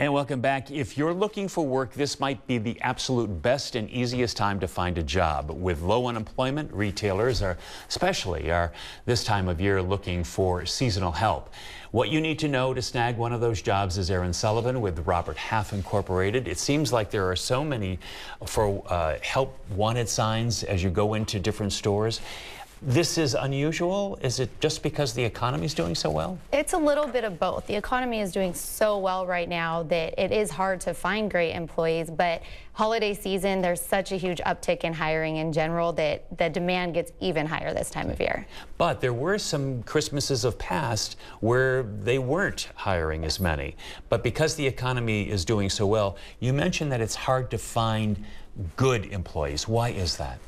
And welcome back. If you're looking for work, this might be the absolute best and easiest time to find a job. With low unemployment, retailers especially are this time of year looking for seasonal help. What you need to know to snag one of those jobs is Aaron Sullivan with Robert Half Incorporated. It seems like there are so many help wanted signs as you go into different stores. This is unusual. Is it just because the economy is doing so well? It's a little bit of both. The economy is doing so well right now that it is hard to find great employees, but holiday season, there's such a huge uptick in hiring in general that the demand gets even higher this time of year. But there were some Christmases of past where they weren't hiring as many. But because the economy is doing so well, you mentioned that it's hard to find good employees. Why is that?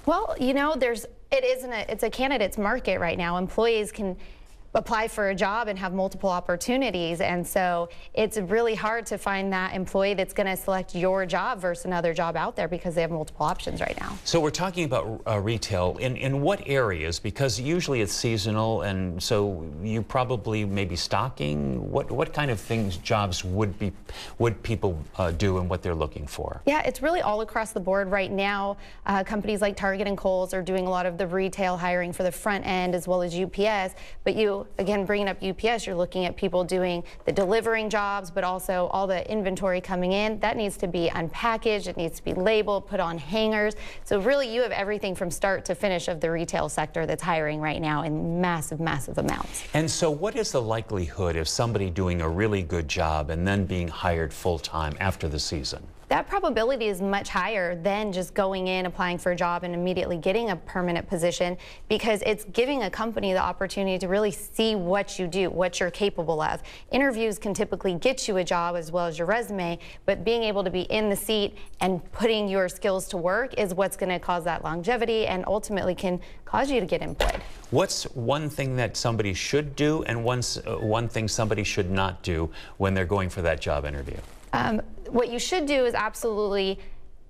Well, you know, it's a candidate's market right now. Employees can apply for a job and have multiple opportunities, and so it's really hard to find that employee that's going to select your job versus another job out there because they have multiple options right now. So we're talking about retail. In what areas? Because usually it's seasonal, and so you probably maybe stocking. What kind of jobs would people do, and what they're looking for? Yeah, it's really all across the board right now. Companies like Target and Kohl's are doing a lot of the retail hiring for the front end as well as UPS, but again, bringing up UPS, you're looking at people doing the delivering jobs, but also all the inventory coming in. That needs to be unpackaged. It needs to be labeled, put on hangers. So really, you have everything from start to finish of the retail sector that's hiring right now in massive, massive amounts. And so what is the likelihood of somebody doing a really good job and then being hired full-time after the season? That probability is much higher than just going in, applying for a job, and immediately getting a permanent position, because it's giving a company the opportunity to really see what you do, what you're capable of. Interviews can typically get you a job as well as your resume, but being able to be in the seat and putting your skills to work is what's going to cause that longevity and ultimately can cause you to get employed. What's one thing that somebody should do and one thing somebody should not do when they're going for that job interview? What you should do is absolutely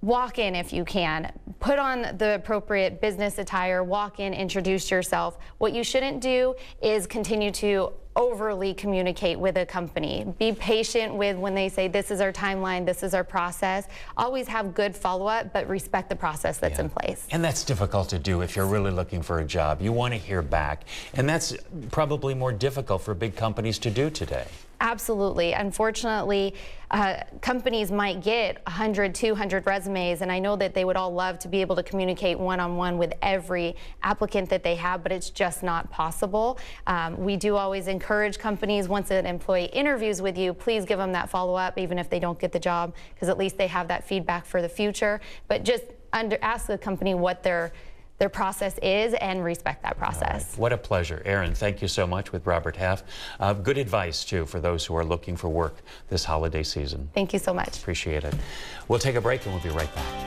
walk in if you can. Put on the appropriate business attire, walk in, introduce yourself. What you shouldn't do is continue to overly communicate with a company. Be patient with when they say, this is our timeline, this is our process. Always have good follow-up, but respect the process that's in place. And that's difficult to do if you're really looking for a job. You want to hear back. And that's probably more difficult for big companies to do today. Absolutely. Unfortunately, companies might get 100, 200 resumes, and I know that they would all love to be able to communicate one-on-one with every applicant that they have, but it's just not possible. We do always encourage companies, once an employee interviews with you, please give them that follow-up, even if they don't get the job, because at least they have that feedback for the future. But just ask the company what their process is and respect that process. Right. What a pleasure. Aaron, thank you so much with Robert Half. Good advice, too, for those who are looking for work this holiday season. Thank you so much. Appreciate it. We'll take a break and we'll be right back.